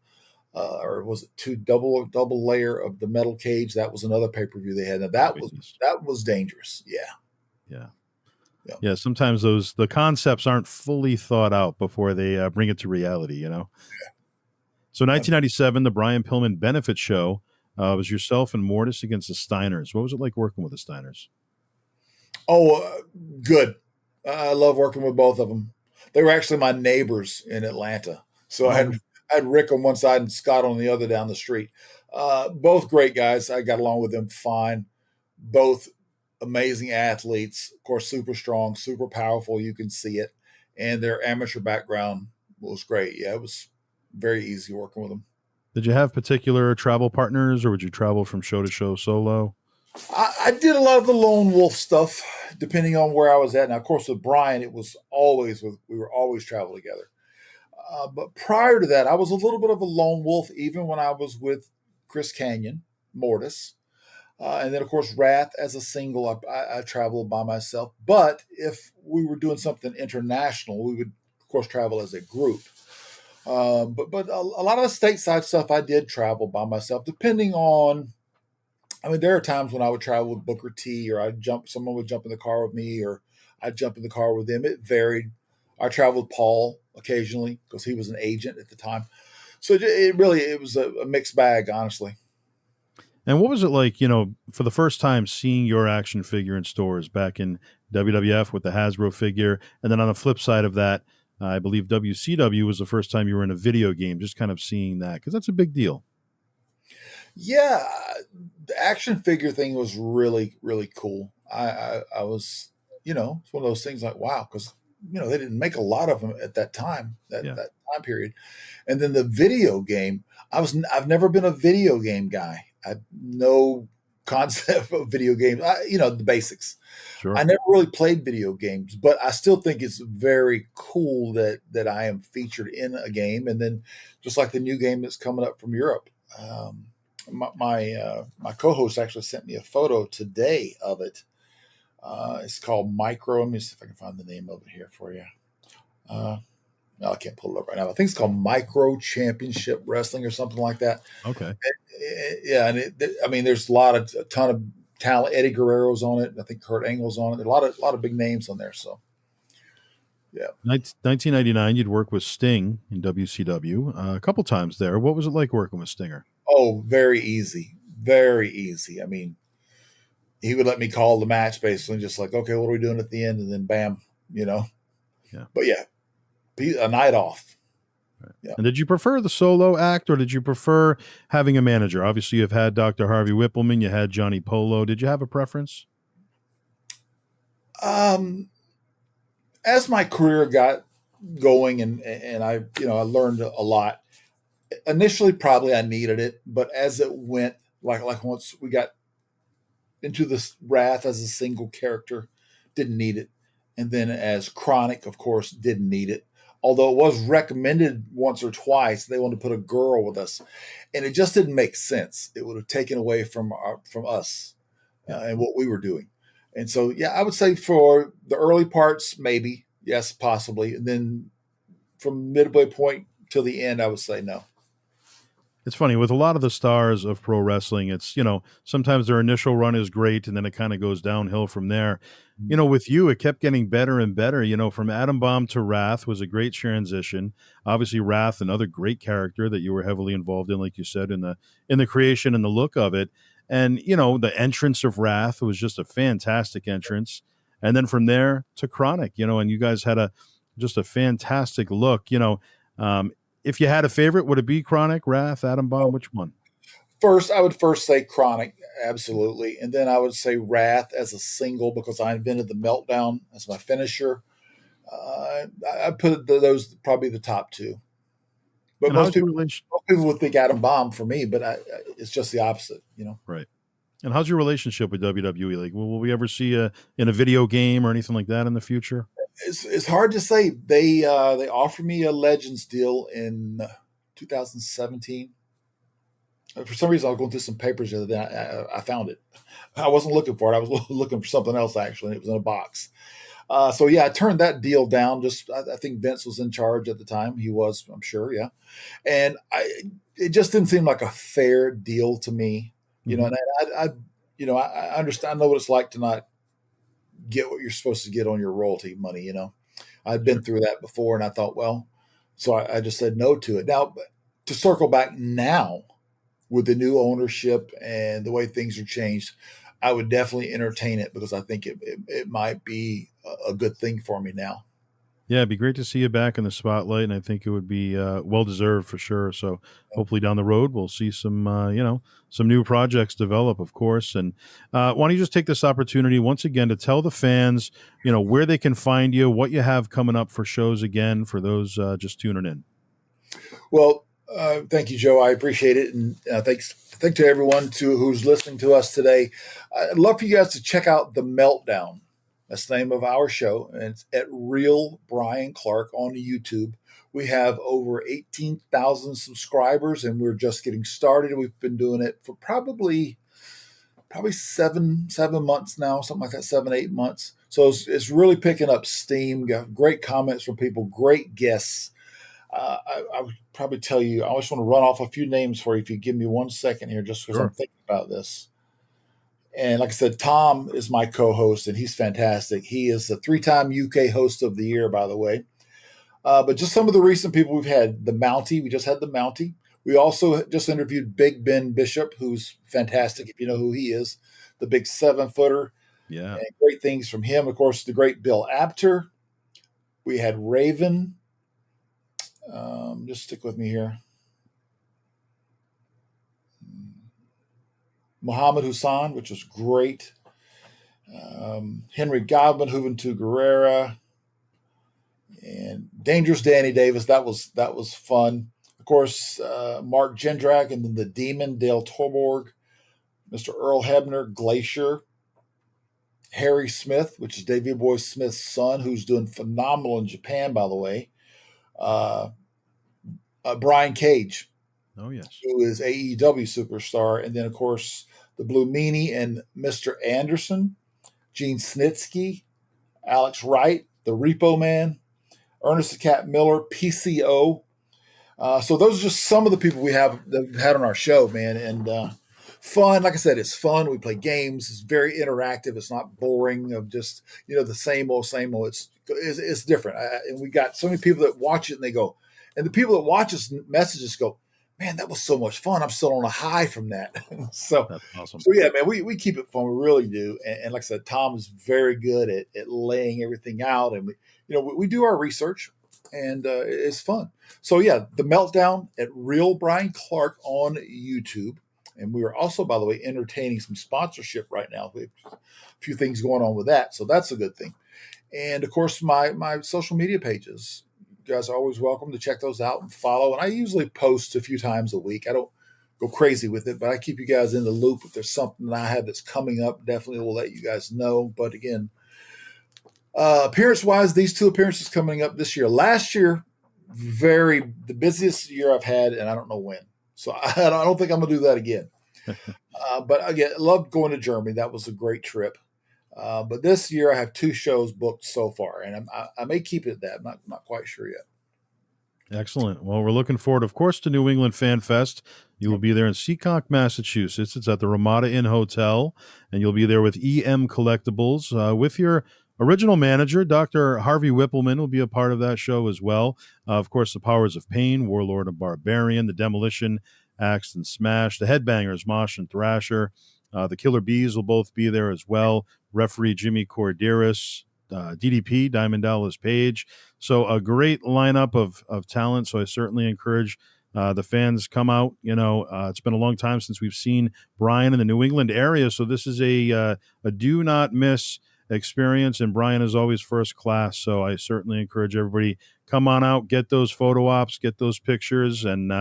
[SPEAKER 2] or was it two double layer of the metal cage? That was another pay per view they had. Now that was dangerous. Yeah,
[SPEAKER 1] Yeah.
[SPEAKER 2] yeah.
[SPEAKER 1] Yeah. Sometimes the concepts aren't fully thought out before they bring it to reality. So 1997, the Brian Pillman benefit show was yourself and Mortis against the Steiners. What was it like working with the Steiners?
[SPEAKER 2] Oh, good. I love working with both of them. They were actually my neighbors in Atlanta. So I had Rick on one side and Scott on the other down the street. Both great guys. I got along with them fine. Both amazing athletes. Of course, super strong, super powerful. You can see it. And their amateur background was great. Yeah, it was very easy working with them.
[SPEAKER 1] Did you have particular travel partners, or would you travel from show to show solo?
[SPEAKER 2] I did a lot of the lone wolf stuff, depending on where I was at. Now, of course, with Bryan, it was always we were always travel together. But prior to that, I was a little bit of a lone wolf, even when I was with Chris Canyon, Mortis. And then, of course, Wrath as a single, I traveled by myself. But if we were doing something international, we would, of course, travel as a group. But a lot of the stateside stuff I did travel by myself, depending on. I mean, there are times when I would travel with Booker T, or someone would jump in the car with me, or I'd jump in the car with them. It varied. I traveled with Paul occasionally because he was an agent at the time. So it was a mixed bag, honestly.
[SPEAKER 1] And what was it like, for the first time seeing your action figure in stores back in WWF with the Hasbro figure? And then on the flip side of that, I believe WCW was the first time you were in a video game, just kind of seeing that, because that's a big deal.
[SPEAKER 2] Yeah, the action figure thing was really, really cool. I was, it's one of those things like, wow, because, they didn't make a lot of them at that time,
[SPEAKER 1] Yeah,
[SPEAKER 2] that time period. And then the video game, I've never been a video game guy. I had no concept of video games, the basics. I
[SPEAKER 1] sure.
[SPEAKER 2] never really played video games, but I still think it's very cool that I am featured in a game. And then just like the new game that's coming up from Europe, my co-host actually sent me a photo today of it. It's called Micro. Let me see if I can find the name of it here for you. No, I can't pull it up right now. I think it's called Micro Championship Wrestling or something like that.
[SPEAKER 1] Okay.
[SPEAKER 2] Yeah, and I mean, there's a ton of talent. Eddie Guerrero's on it. I think Kurt Angle's on it. There are a lot of big names on there. So, yeah.
[SPEAKER 1] 1999, you'd work with Sting in WCW a couple times there. What was it like working with Stinger?
[SPEAKER 2] Oh, very easy. Very easy. I mean, he would let me call the match basically, just like, okay, what are we doing at the end? And then bam,
[SPEAKER 1] Yeah.
[SPEAKER 2] But yeah, a night off.
[SPEAKER 1] Right.
[SPEAKER 2] Yeah.
[SPEAKER 1] And did you prefer the solo act, or did you prefer having a manager? Obviously, you've had Dr. Harvey Whippleman, you had Johnny Polo. Did you have a preference?
[SPEAKER 2] As my career got going and I learned a lot. Initially, probably I needed it, but as it went, like once we got into this Wrath as a single character, didn't need it. And then as Kronik, of course, didn't need it. Although it was recommended once or twice, they wanted to put a girl with us, and it just didn't make sense. It would have taken away from us
[SPEAKER 1] Yeah.
[SPEAKER 2] and what we were doing. And so, yeah, I would say for the early parts, maybe yes, possibly, and then from midway point till the end, I would say no.
[SPEAKER 1] It's funny with a lot of the stars of pro wrestling, it's, sometimes their initial run is great and then it kind of goes downhill from there. With you, it kept getting better and better. From Atom Bomb to Wrath was a great transition. Obviously, Wrath, another great character that you were heavily involved in, like you said, in the creation and the look of it. And, the entrance of Wrath was just a fantastic entrance. And then from there to Kronik, and you guys had just a fantastic look. If you had a favorite, would it be Kronik, Wrath, Atom Bomb? Which one?
[SPEAKER 2] I would first say Kronik, absolutely. And then I would say Wrath as a single because I invented the Meltdown as my finisher. I put those probably the top two. But most people would think Atom Bomb for me, but it's just the opposite,
[SPEAKER 1] Right. And how's your relationship with WWE? Like, will we ever see in a video game or anything like that in the future?
[SPEAKER 2] It's hard to say. They offered me a Legends deal in 2017. For some reason, I was going through some papers the other day. I found it. I wasn't looking for it. I was looking for something else actually, and it was in a box. So yeah, I turned that deal down. I think Vince was in charge at the time. He was, I'm sure, yeah. And it just didn't seem like a fair deal to me,
[SPEAKER 1] Mm-hmm.
[SPEAKER 2] And I understand. I know what it's like to not get what you're supposed to get on your royalty money. I'd been through that before, and I thought, well, so I just said no to it. Now, to circle back now with the new ownership and the way things are changed, I would definitely entertain it because I think it might be a good thing for me now.
[SPEAKER 1] Yeah, it'd be great to see you back in the spotlight, and I think it would be well deserved for sure. So hopefully down the road we'll see some some new projects develop, of course. And why don't you just take this opportunity once again to tell the fans where they can find you, what you have coming up for shows again for those just tuning in.
[SPEAKER 2] Well, thank you, Joe. I appreciate it, and thanks to everyone who's listening to us today. I'd love for you guys to check out the Meltdown. That's the name of our show, and it's at Real Bryan Clark on YouTube. We have over 18,000 subscribers, and we're just getting started. We've been doing it for probably 7 months now, something like that, 7 8 months. So it's really picking up steam. Got great comments from people, great guests. I would probably tell you, I just want to run off a few names for you if you give me 1 second here, just because I'm
[SPEAKER 1] Sure.
[SPEAKER 2] thinking about this. And like I said, Tom is my co-host, and he's fantastic. He is the 3-time UK Host of the Year, by the way. But just some of the recent people we've had: the Mountie. We just had the Mountie. We also just interviewed Big Ben Bishop, who's fantastic, if you know who he is, the big 7-footer.
[SPEAKER 1] Yeah.
[SPEAKER 2] And great things from him. Of course, the great Bill Apter. We had Raven. Just stick with me here. Muhammad Hussan, which was great. Henry Godwin, Juventud Guerrera, and Dangerous Danny Davis. That was fun. Of course, Mark Jindrak, and then the Demon Dale Torborg, Mr. Earl Hebner, Glacier, Harry Smith, which is Davey Boy Smith's son, who's doing phenomenal in Japan, by the way. Brian Cage,
[SPEAKER 1] Oh, yes.
[SPEAKER 2] who is AEW superstar, and then of course the Blue Meanie and Mr. Anderson, Gene Snitsky, Alex Wright, the Repo Man, Ernest the Cat Miller, PCO. So those are just some of the people we have that we've had on our show, man. And fun, like I said, it's fun. We play games. It's very interactive. It's not boring of just the same old, same old. It's different. And we got so many people that watch it and they go, and the people that watch us messages go, man, that was so much fun. I'm still on a high from that. so
[SPEAKER 1] That's awesome.
[SPEAKER 2] so yeah, man, we keep it fun. We really do. And like I said, Tom is very good at laying everything out, and we do our research, and it's fun. So yeah, the Meltdown at Real Bryan Clark on YouTube, and we are also, by the way, entertaining some sponsorship right now. We have a few things going on with that, so that's a good thing. And of course, my social media pages. You guys are always welcome to check those out and follow. And I usually post a few times a week. I don't go crazy with it, but I keep you guys in the loop. If there's something that I have that's coming up, definitely will let you guys know. But again, appearance-wise, these 2 appearances coming up this year. Last year, the busiest year I've had, and I don't know when. So I don't think I'm going to do that again. But again, I loved going to Germany. That was a great trip. But this year I have 2 shows booked so far, and I may keep it at that. I'm not quite sure yet.
[SPEAKER 1] Excellent. Well, we're looking forward, of course, to New England Fan Fest. You will be there in Seekonk, Massachusetts. It's at the Ramada Inn Hotel, and you'll be there with EM Collectibles with your original manager, Dr. Harvey Whippleman, will be a part of that show as well. Of course, the Powers of Pain, Warlord and Barbarian, the Demolition, Axed and Smash, the Headbangers, Mosh and Thrasher. The Killer Bees will both be there as well. Referee Jimmy Corderas, DDP, Diamond Dallas Page. So a great lineup of talent. So I certainly encourage the fans come out. It's been a long time since we've seen Bryan in the New England area. So this is a do not miss experience. And Bryan is always first class. So I certainly encourage everybody, come on out, get those photo ops, get those pictures. And,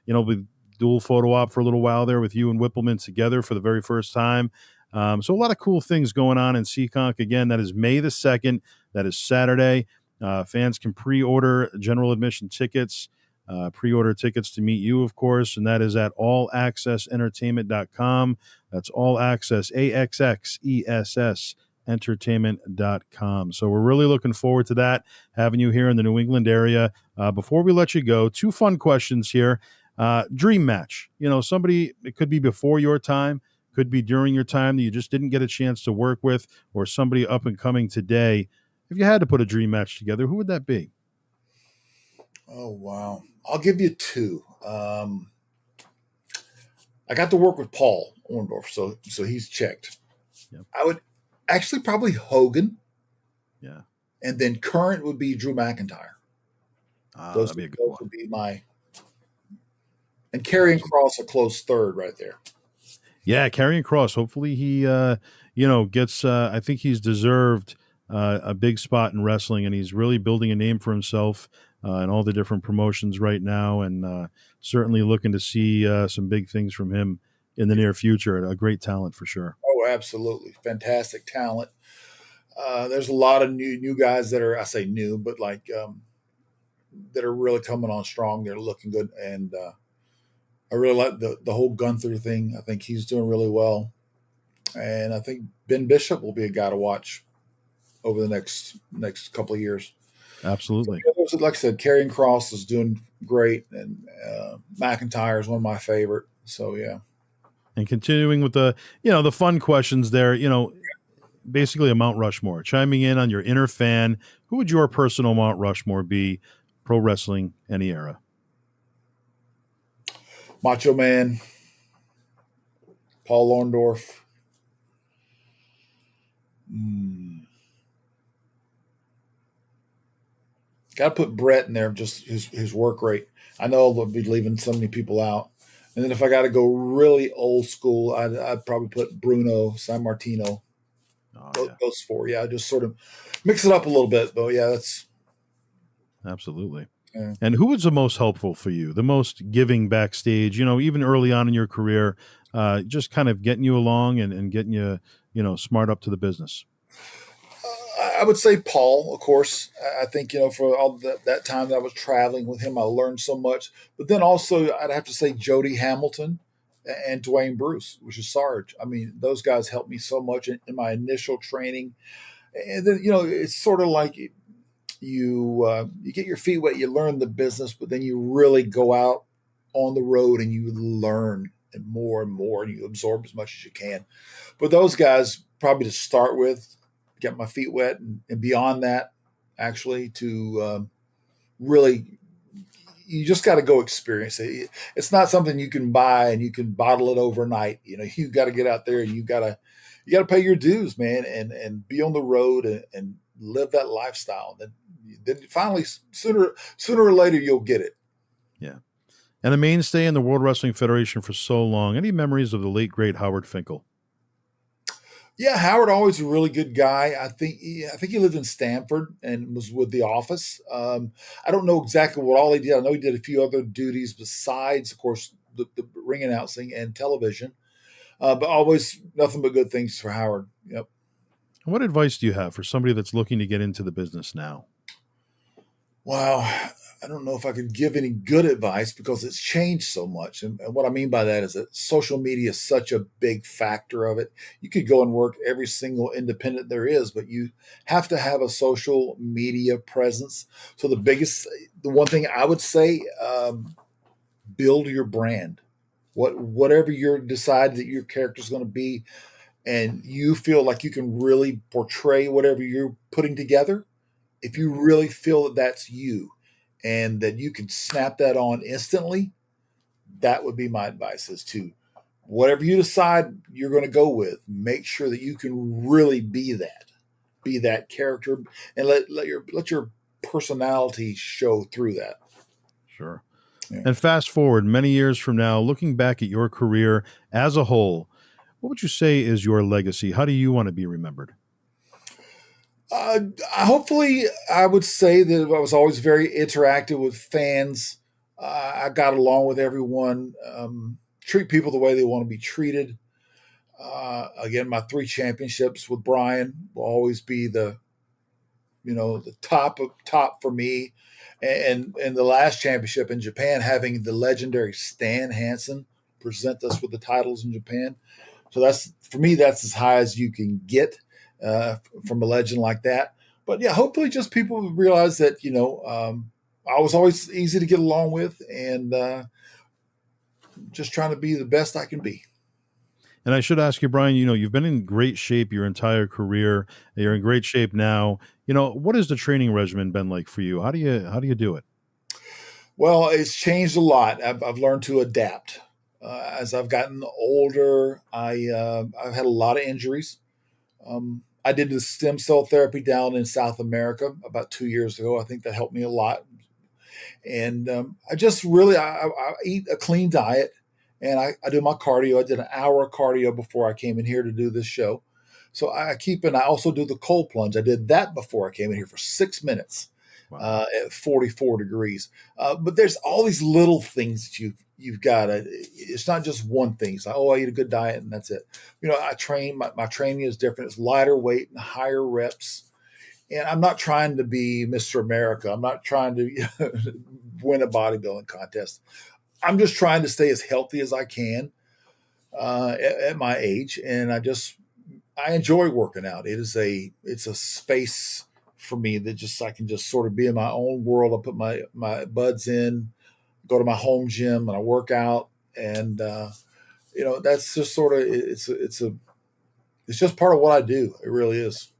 [SPEAKER 1] we dual photo op for a little while there with you and Whippleman together for the very first time. So a lot of cool things going on in Seekonk. Again, that is May the 2nd. That is Saturday. Fans can pre-order general admission tickets, pre-order tickets to meet you, of course, and that is at allaccessentertainment.com. That's all access, AXXESS, entertainment.com. So we're really looking forward to that, having you here in the New England area. Before we let you go, 2 fun questions here. Dream match. Somebody, it could be before your time, could be during your time that you just didn't get a chance to work with, or somebody up and coming today. If you had to put a dream match together, who would that be?
[SPEAKER 2] Oh, wow. I'll give you 2. I got to work with Paul Orndorff, so he's checked.
[SPEAKER 1] Yep.
[SPEAKER 2] I would actually probably Hogan.
[SPEAKER 1] Yeah.
[SPEAKER 2] And then current would be Drew McIntyre.
[SPEAKER 1] That'd be a good one.
[SPEAKER 2] Would be my... And Karrion Kross a close third right there.
[SPEAKER 1] Yeah, Karrion Kross. Hopefully he, gets. I think he's deserved a big spot in wrestling, and he's really building a name for himself in all the different promotions right now, and certainly looking to see some big things from him in the near future. A great talent for sure.
[SPEAKER 2] Oh, absolutely, fantastic talent. There's a lot of new guys that are, I say new, but like that are really coming on strong. They're looking good, and I really like the whole Gunther thing. I think he's doing really well, and I think Ben Bishop will be a guy to watch over the next couple of years. So,
[SPEAKER 1] Absolutely.
[SPEAKER 2] yeah, like I said, Karrion Cross is doing great, and McIntyre is one of my favorite. So yeah.
[SPEAKER 1] And continuing with the, the fun questions there, basically a Mount Rushmore, chiming in on your inner fan. Who would your personal Mount Rushmore be? Pro wrestling, any era.
[SPEAKER 2] Macho Man, Paul Orndorff. Mm. Got to put Brett in there, just his work rate. I know I'll be leaving so many people out. And then if I got to go really old school, I'd probably put Bruno San Martino.
[SPEAKER 1] Oh,
[SPEAKER 2] Those,
[SPEAKER 1] yeah.
[SPEAKER 2] those four, yeah. Just sort of mix it up a little bit, though. Yeah, that's
[SPEAKER 1] Absolutely.
[SPEAKER 2] yeah.
[SPEAKER 1] And who was the most helpful for you, the most giving backstage, even early on in your career, just kind of getting you along and getting you, smart up to the business?
[SPEAKER 2] I would say Paul, of course. I think for all that time that I was traveling with him, I learned so much. But then also, I'd have to say Jody Hamilton and Dwayne Bruce, which is Sarge. I mean, those guys helped me so much in my initial training. And then it's sort of like you get your feet wet, you learn the business, but then you really go out on the road and you learn and more, and you absorb as much as you can. But those guys, probably to start with, get my feet wet, and beyond that, actually, to really, you just got to go experience it. It's not something you can buy and you can bottle it overnight. You got to get out there and you got to pay your dues, man, and be on the road and live that lifestyle. Then finally, sooner or later, you'll get it.
[SPEAKER 1] Yeah. And a mainstay in the World Wrestling Federation for so long. Any memories of the late, great Howard Finkel?
[SPEAKER 2] Yeah, Howard always a really good guy. I think he lived in Stamford and was with the office. I don't know exactly what all he did. I know he did a few other duties besides, of course, the ring announcing and television. But always nothing but good things for Howard. Yep.
[SPEAKER 1] And what advice do you have for somebody that's looking to get into the business now?
[SPEAKER 2] Wow. I don't know if I could give any good advice because it's changed so much. And what I mean by that is that social media is such a big factor of it. You could go and work every single independent there is, but you have to have a social media presence. So the one thing I would say, build your brand. Whatever you decide that your character is going to be, and you feel like you can really portray whatever you're putting together, if you really feel that that's you and that you can snap that on instantly, that would be my advice, is to whatever you decide you're going to go with, make sure that you can really be that character, and let your personality show through that.
[SPEAKER 1] Sure.
[SPEAKER 2] Yeah.
[SPEAKER 1] And fast forward many years from now, looking back at your career as a whole, what would you say is your legacy? How do you want to be remembered?
[SPEAKER 2] Uh, Hopefully, I would say that I was always very interactive with fans. I got along with everyone, treat people the way they want to be treated. Again, my three championships with Bryan will always be the top for me, and the last championship in Japan, having the legendary Stan Hansen present us with the titles in Japan. So that's, for me, that's as high as you can get from a legend like that. But yeah, hopefully, just people realize that I was always easy to get along with, and just trying to be the best I can be.
[SPEAKER 1] And I should ask you, Bryan, you've been in great shape your entire career. You're in great shape now. What has the training regimen been like for you? How do you do it?
[SPEAKER 2] Well, it's changed a lot. I've learned to adapt. As I've gotten older, I've had a lot of injuries. I did the stem cell therapy down in South America about 2 years ago. I think that helped me a lot. And I just really I eat a clean diet, and I do my cardio. I did an hour of cardio before I came in here to do this show. So I also do the cold plunge. I did that before I came in here for 6 minutes.
[SPEAKER 1] Wow.
[SPEAKER 2] at 44 degrees. But there's all these little things that you've got to. It's not just one thing. It's like, oh, I eat a good diet and that's it. I train. My training is different. It's lighter weight and higher reps. And I'm not trying to be Mr. America. I'm not trying to win a bodybuilding contest. I'm just trying to stay as healthy as I can at my age, and I enjoy working out. It's a space for me that I can just sort of be in my own world. I put my buds in, go to my home gym, and I work out, and that's just sort of it's just part of what I do. It really is.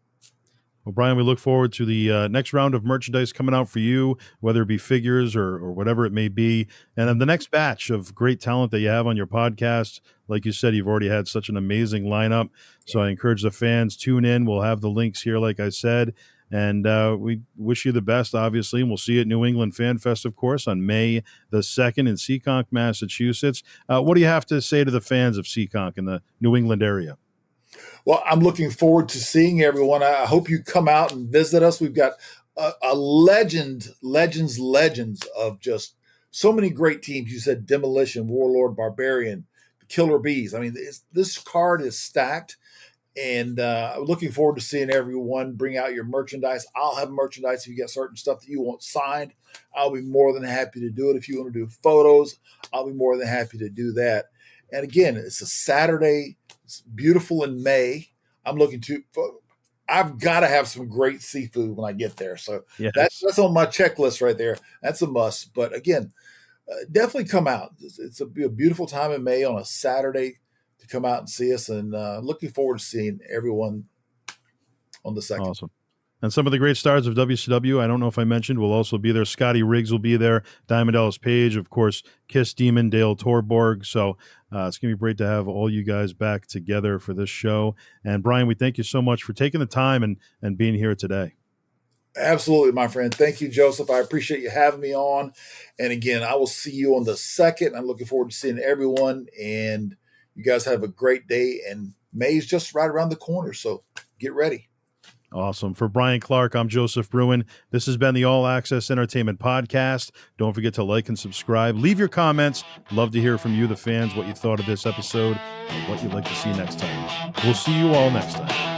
[SPEAKER 1] Well, Bryan, we look forward to the next round of merchandise coming out for you, whether it be figures or whatever it may be. And then the next batch of great talent that you have on your podcast. Like you said, you've already had such an amazing lineup. So I encourage the fans, tune in. We'll have the links here, like I said. And we wish you the best, obviously. And we'll see you at New England Fan Fest, of course, on May the 2nd in Seekonk, Massachusetts. What do you have to say to the fans of Seekonk in the New England area?
[SPEAKER 2] Well, I'm looking forward to seeing everyone. I hope you come out and visit us. We've got a legends of just so many great teams. You said Demolition, Warlord, Barbarian, Killer Bees. I mean, this card is stacked, and looking forward to seeing everyone bring out your merchandise. I'll have merchandise if you get certain stuff that you want signed. I'll be more than happy to do it. If you want to do photos, I'll be more than happy to do that. And again, it's a Saturday. It's beautiful in May. I've got to have some great seafood when I get there. So
[SPEAKER 1] Yes.
[SPEAKER 2] that's on my checklist right there. That's a must. But again, definitely come out. It's a beautiful time in May on a Saturday to come out and see us. And looking forward to seeing everyone on the 2nd.
[SPEAKER 1] Awesome. And some of the great stars of WCW, I don't know if I mentioned, will also be there. Scotty Riggs will be there. Diamond Dallas Page, of course, Kiss Demon, Dale Torborg. So it's going to be great to have all you guys back together for this show. And Bryan, we thank you so much for taking the time and being here today.
[SPEAKER 2] Absolutely, my friend. Thank you, Joseph. I appreciate you having me on. And again, I will see you on the 2nd. I'm looking forward to seeing everyone. And you guys have a great day. And May's just right around the corner. So get ready.
[SPEAKER 1] Awesome. For Bryan Clark, I'm Joseph Bruen. This has been the All Access Entertainment Podcast. Don't forget to like and subscribe. Leave your comments. Love to hear from you, the fans, what you thought of this episode and what you'd like to see next time. We'll see you all next time.